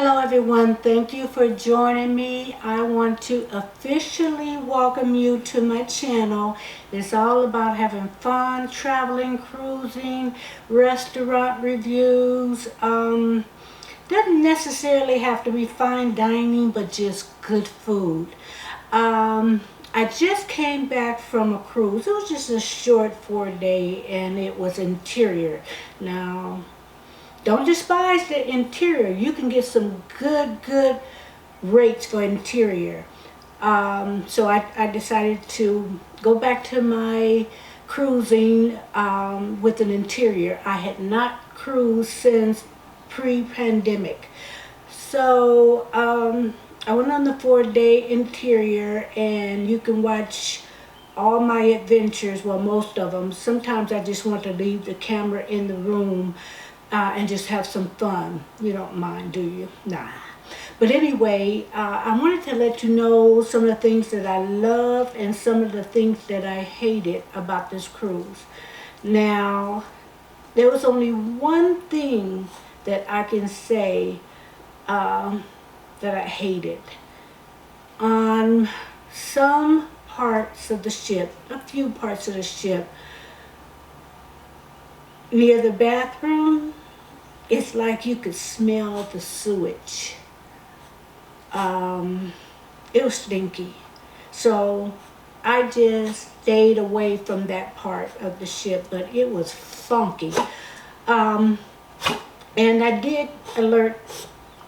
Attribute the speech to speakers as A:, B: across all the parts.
A: Hello everyone, thank you for joining me. I want to officially welcome you to my channel. It's all about having fun, traveling, cruising, restaurant reviews. Doesn't necessarily have to be fine dining, but just good food. I just came back from a cruise. It was just a short 4-day and it was interior. Now, don't despise the interior. You can get some good rates for interior. So I decided to go back to my cruising with an interior. I had not cruised since pre-pandemic. So I went on the 4-day interior, and you can watch all my adventures, well, most of them. Sometimes I just want to leave the camera in the room and just have some fun. You don't mind, do you? Nah. But anyway, I wanted to let you know some of the things that I love and some of the things that I hated about this cruise. Now, there was only one thing that I can say that I hated. On some parts of the ship, a few parts of the ship, near the bathroom, it's like you could smell the sewage. It was stinky. So I just stayed away from that part of the ship, but it was funky. And I did alert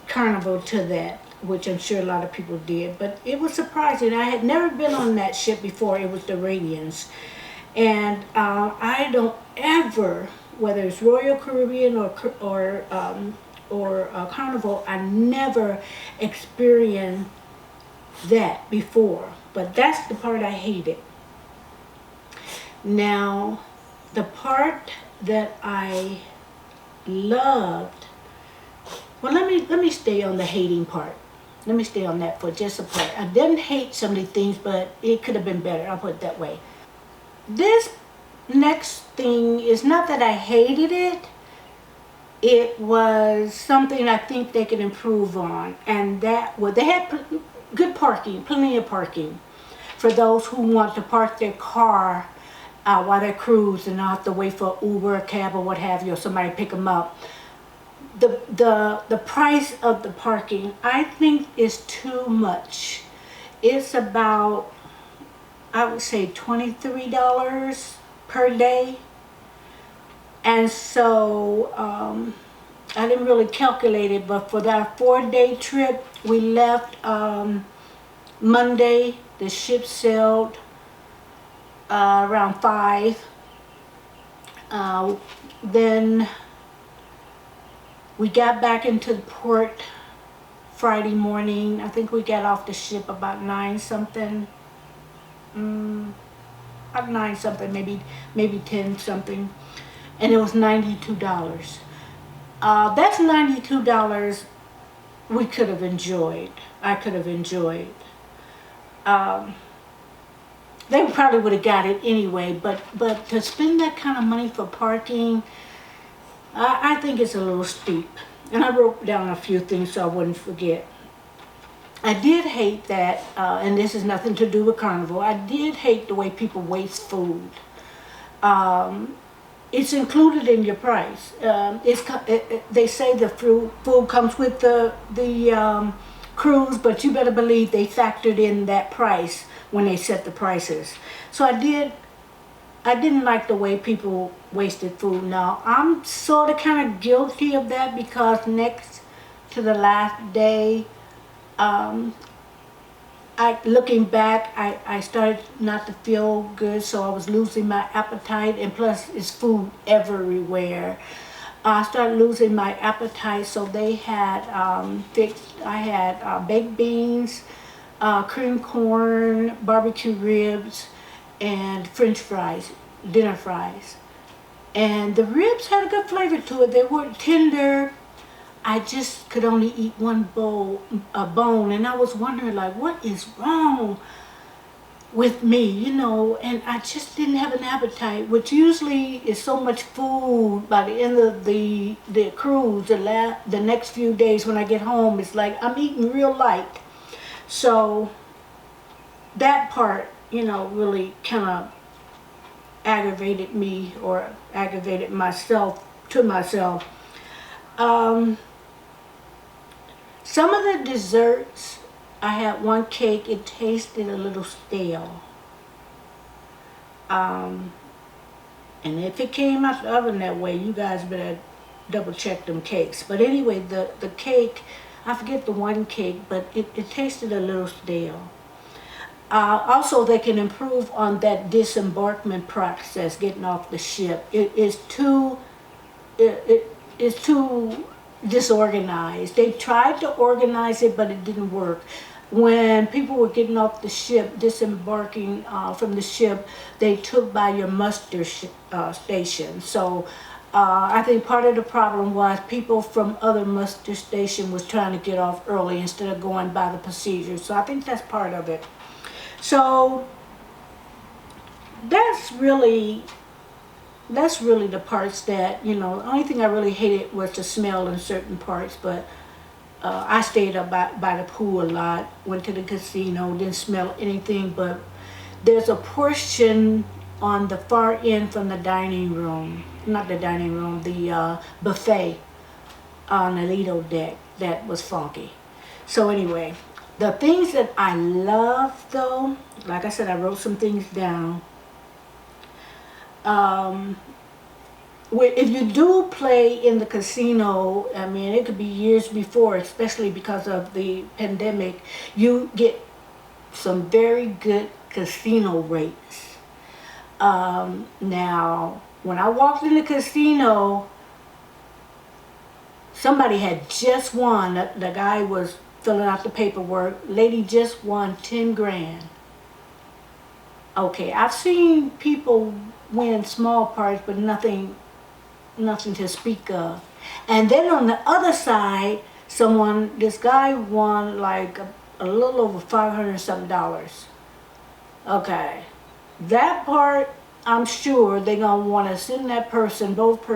A: Carnival to that, which I'm sure a lot of people did, but it was surprising. I had never been on that ship before. It was the Radiance. And I don't ever, whether it's Royal Caribbean or Carnival, I never experienced that before. But that's the part I hated. Now, the part that I loved, well, let me stay on the hating part. Let me stay on that for just a part. I didn't hate some of the things, but it could have been better. I'll put it that way. This next thing is not that I hated it. It was something I think they could improve on. And that, well, they had good parking, plenty of parking for those who want to park their car while they cruise and not have to wait for Uber, a cab, or what have you, or somebody to pick them up. The price of the parking, I think, is too much. It's about, I would say, $23 per day. And so I didn't really calculate it, but for that 4-day trip, we left Monday. The ship sailed around 5. Then we got back into the port Friday morning. I think we got off the ship about 9 something. About 9 something, maybe 10 something. And it was $92. That's $92 we could have enjoyed. I could have enjoyed. They probably would have got it anyway, but to spend that kind of money for parking, I think it's a little steep. And I wrote down a few things so I wouldn't forget. I did hate that, and this has nothing to do with Carnival, I did hate the way people waste food. It's included in your price. They say the food comes with the cruise, but you better believe they factored in that price when they set the prices. So I didn't like the way people wasted food. Now, I'm sort of kind of guilty of that because next to the last day, looking back, I started not to feel good, so I was losing my appetite, and plus it's food everywhere. I started losing my appetite, so they had I had baked beans, cream corn, barbecue ribs, and French fries, dinner fries. And the ribs had a good flavor to it. They weren't tender. I just could only eat one bone, and I was wondering, like, what is wrong? with me, you know, and I just didn't have an appetite, which usually is so much food by the end of the cruise. The next few days when I get home, it's like I'm eating real light. So that part, you know, really kind of aggravated me, or aggravated myself to myself. Um, some of the desserts, I had one cake, it tasted a little stale. Um, and if it came out the oven that way, you guys better double check them cakes. But anyway, the cake, I forget the one cake, but it tasted a little stale. Also, they can improve on that disembarkment process, getting off the ship. It is too, it is too disorganized. They tried to organize it, but it didn't work. When people were getting off the ship, disembarking from the ship, they took by your muster station. So I think part of the problem was people from other muster station was trying to get off early instead of going by the procedure. So I think that's part of it. So that's really the parts that, you know, the only thing I really hated was the smell in certain parts, but I stayed up by the pool a lot, went to the casino, didn't smell anything, but there's a portion on the far end from the dining room, not the dining room, the buffet on the Lido deck that was funky. So anyway, the things that I love though, like I said, I wrote some things down. If you do play in the casino, I mean, it could be years before, especially because of the pandemic, you get some very good casino rates. Now, when I walked in the casino, somebody had just won. The guy was filling out the paperwork. Lady just won 10 grand. Okay, I've seen people win small parts, but nothing to speak of. And then on the other side, this guy won like a little over $500 something. Okay, that part, I'm sure they're gonna want to send that person, both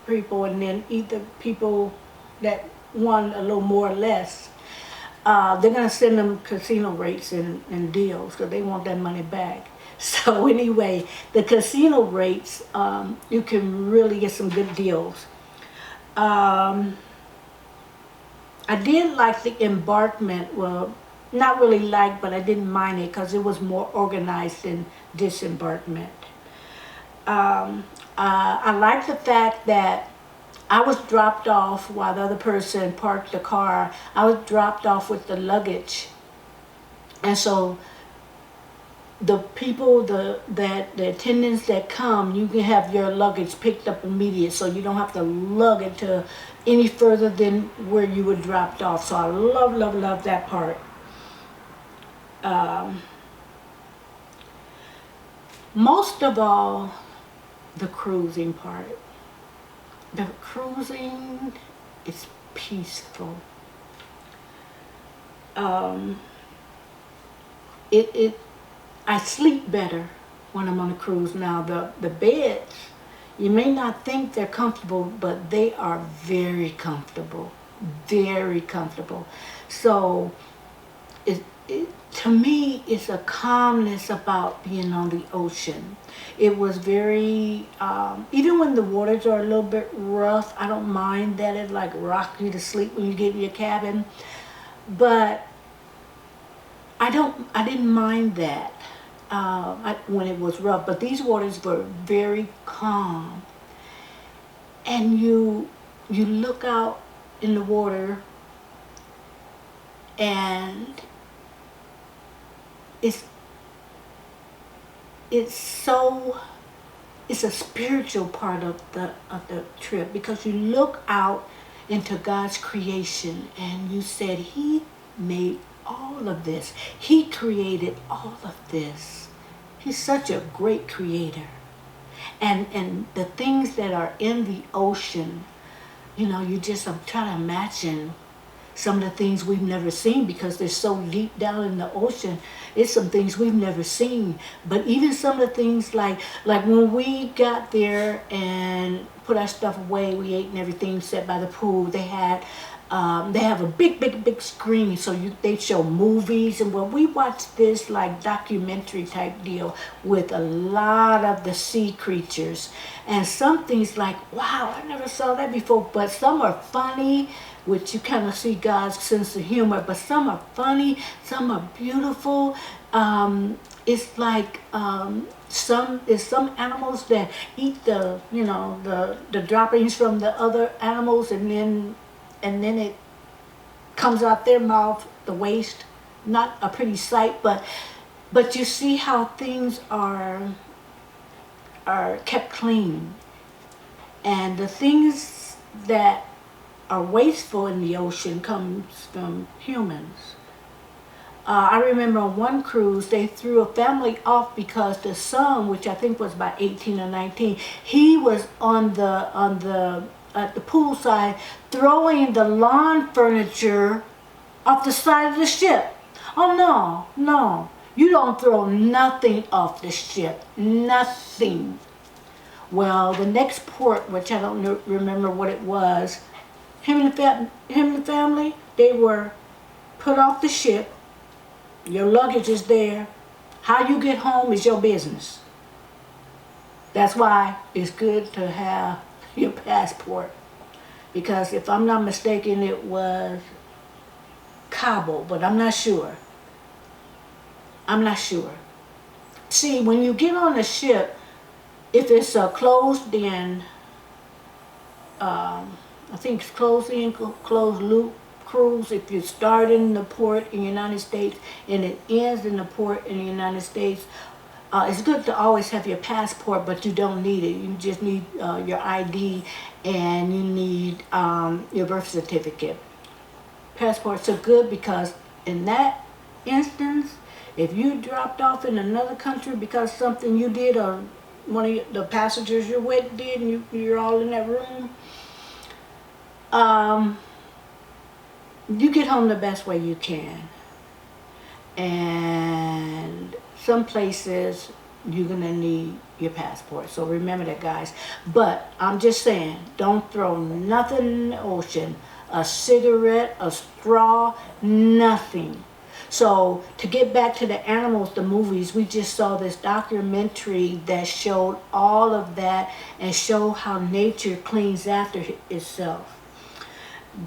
A: people, and then either people that won a little more or less, they're gonna send them casino rates and deals because they want that money back. So anyway, the casino rates, you can really get some good deals. I did like the embarkment. Well, not really like, but I didn't mind it because it was more organized than disembarkment. I like the fact that I was dropped off while the other person parked the car. I was dropped off with the luggage. And so the people, the attendants that come, you can have your luggage picked up immediate, so you don't have to lug it to any further than where you were dropped off. So I love that part. Most of all, the cruising part. The cruising is peaceful. I sleep better when I'm on a cruise now. The beds, you may not think they're comfortable, but they are very comfortable. Very comfortable. So to me, it's a calmness about being on the ocean. It was very, even when the waters are a little bit rough, I don't mind that. It like rock you to sleep when you get in your cabin. But I didn't mind that when it was rough. But these waters were very calm. And you look out in the water, and it's a spiritual part of the trip, because you look out into God's creation and you said He made all of this. He created all of this. He's such a great creator. And the things that are in the ocean, I'm trying to imagine some of the things we've never seen because they're so deep down in the ocean. It's some things we've never seen. But even some of the things like when we got there and put our stuff away, we ate and everything, sat by the pool, they have a big screen, so they show movies. And when we watched this like documentary type deal with a lot of the sea creatures, and some things like, wow, I never saw that before. But some are funny, which you kind of see God's sense of humor, but some are funny, some are beautiful. It's like some animals that eat the droppings from the other animals, and then it comes out their mouth, the waste. Not a pretty sight, but you see how things are kept clean. And the things that are wasteful in the ocean comes from humans. I remember on one cruise, they threw a family off because the son, which I think was about 18 or 19, he was at the pool side throwing the lawn furniture off the side of the ship. Oh no, you don't throw nothing off the ship, nothing. Well, the next port, which I don't remember what it was, him and the family, they were put off the ship. Your luggage is there. How you get home is your business. That's why it's good to have your passport. Because if I'm not mistaken, it was Cabo, but I'm not sure. See, when you get on the ship, if it's a closed in, I think it's closed loop cruise, if you start in the port in the United States and it ends in the port in the United States, it's good to always have your passport, but you don't need it. You just need your ID, and you need your birth certificate. Passports are good because in that instance, if you dropped off in another country because something you did or one of the passengers you're with did, and you're all in that room, you get home the best way you can. And some places you're gonna need your passport, so remember that, guys. But I'm just saying, don't throw nothing in the ocean, a cigarette, a straw, nothing. So to get back to the animals, the movies, we just saw this documentary that showed all of that and showed how nature cleans after itself.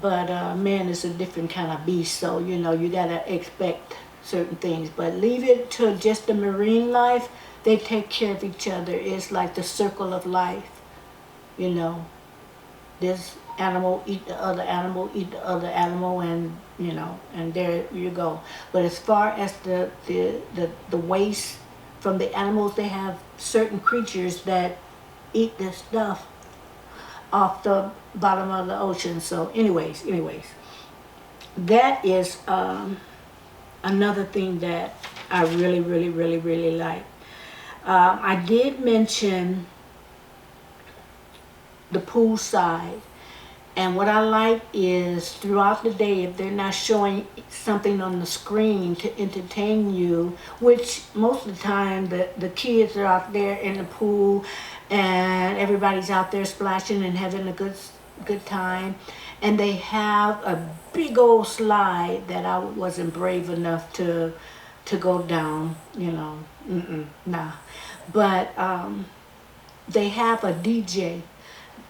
A: But man is a different kind of beast, so you gotta expect certain things. But leave it to just the marine life. They take care of each other. It's like the circle of life. This animal eat the other animal, eat the other animal, and and there you go. But as far as the waste from the animals, they have certain creatures that eat this stuff off the bottom of the ocean. So anyways, that is another thing that I really like. I did mention the pool side, and what I like is throughout the day, if they're not showing something on the screen to entertain you, which most of the time the kids are out there in the pool and everybody's out there splashing and having a good time, and they have a big old slide that I wasn't brave enough to go down, nah. But they have a DJ.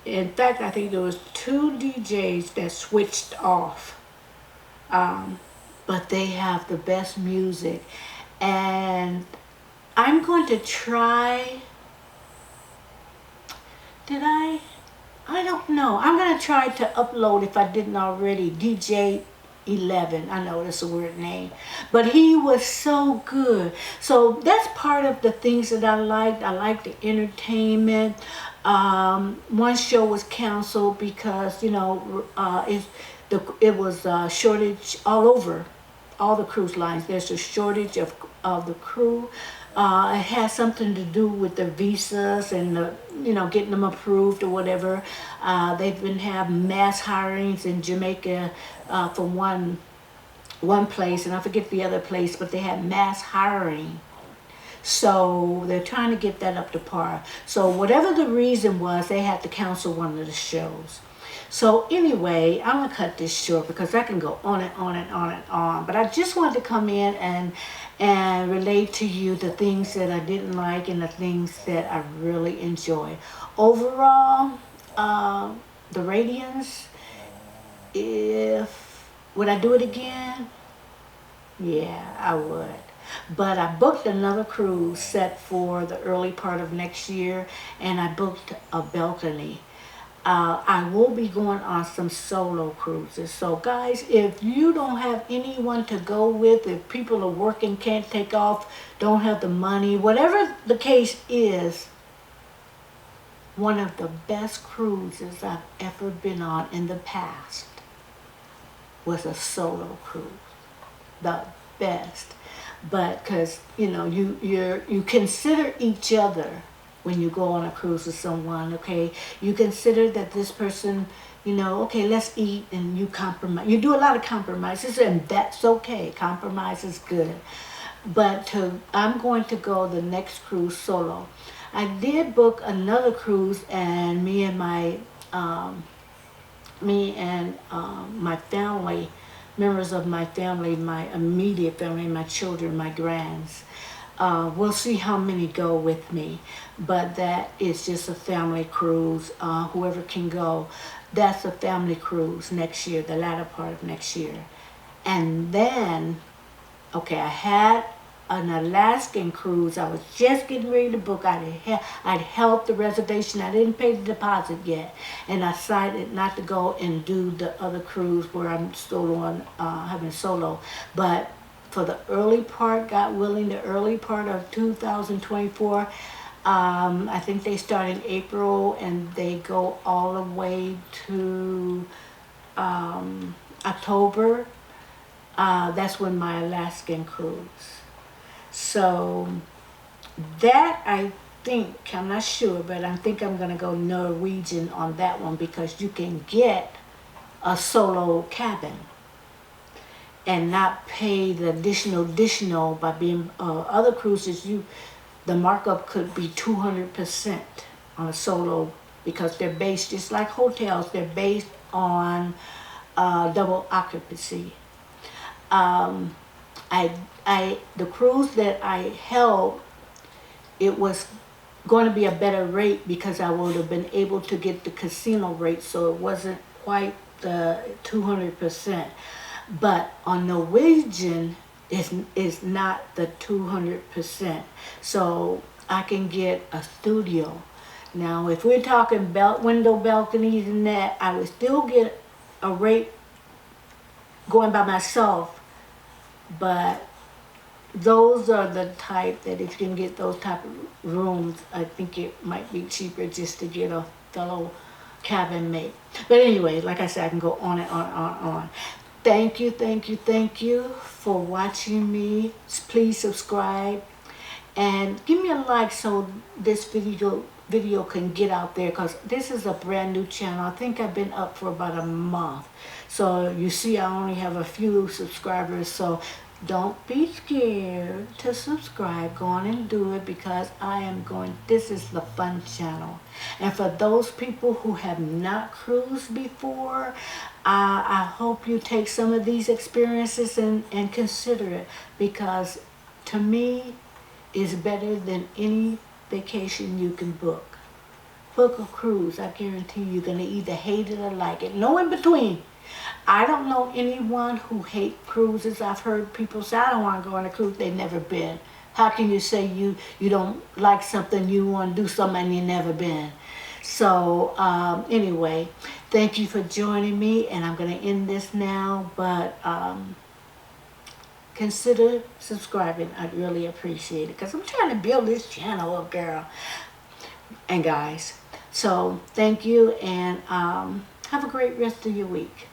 A: In fact, I think there was 2 DJs that switched off, but they have the best music, and I'm going to try. I don't know. I'm going to try to upload, if I didn't already, DJ 11. I know that's a weird name, but he was so good. So that's part of the things that I liked. I liked the entertainment. One show was canceled because it was a shortage all over all the cruise lines. There's a shortage of the crew. It has something to do with the visas and the, getting them approved or whatever. They've been having mass hirings in Jamaica for one place, and I forget the other place, but they had mass hiring. So they're trying to get that up to par. So whatever the reason was, they had to cancel one of the shows. So anyway, I'm going to cut this short because I can go on and on and on and on. But I just wanted to come in and relate to you the things that I didn't like and the things that I really enjoy. Overall, the Radiance, would I do it again? Yeah, I would. But I booked another cruise set for the early part of next year, and I booked a balcony. I will be going on some solo cruises. So guys, if you don't have anyone to go with, if people are working, can't take off, don't have the money, whatever the case is, one of the best cruises I've ever been on in the past was a solo cruise. The best. But because you consider each other when you go on a cruise with someone. Okay, you consider that this person, okay, let's eat, and you compromise. You do a lot of compromises, and that's okay. Compromise is good. But I'm going to go the next cruise solo. I did book another cruise, and me and my family, members of my family, my immediate family, my children, my grands. We'll see how many go with me, but that is just a family cruise. Whoever can go, that's a family cruise next year, the latter part of next year. And then, okay, I had an Alaskan cruise. I was just getting ready to book. I'd held the reservation. I didn't pay the deposit yet, and I decided not to go and do the other cruise where I'm still on having solo. But for the early part, God willing, the early part of 2024, I think they start in April and they go all the way to October. That's when my Alaskan cruise. So that I think, I'm not sure, but I think I'm going to go Norwegian on that one because you can get a solo cabin and not pay the additional by being other cruises. The markup could be 200% on a solo because they're based just like hotels. They're based on double occupancy. The cruise that I held, it was going to be a better rate because I would have been able to get the casino rate, so it wasn't quite the 200%. But on Norwegian, is not the 200%. So I can get a studio. Now, if we're talking window balconies and that, I would still get a rate going by myself, but those are the type that if you can get those type of rooms, I think it might be cheaper just to get a fellow cabin mate. But anyway, like I said, I can go on and on and on. Thank you for watching me. Please subscribe and give me a like so this video can get out there, because this is a brand new channel. I think I've been up for about a month. So you see I only have a few subscribers, so don't be scared to subscribe. Go on and do it because this is the fun channel. And for those people who have not cruised before, I hope you take some of these experiences and consider it, because to me, it's better than any vacation you can book. Book a cruise. I guarantee you're going to either hate it or like it. No in between. I don't know anyone who hates cruises. I've heard people say, I don't want to go on a cruise. They've never been. How can you say you don't like something, you want to do something and you've never been? So anyway, thank you for joining me, and I'm going to end this now, but consider subscribing. I'd really appreciate it because I'm trying to build this channel up, girl and guys. So thank you, and have a great rest of your week.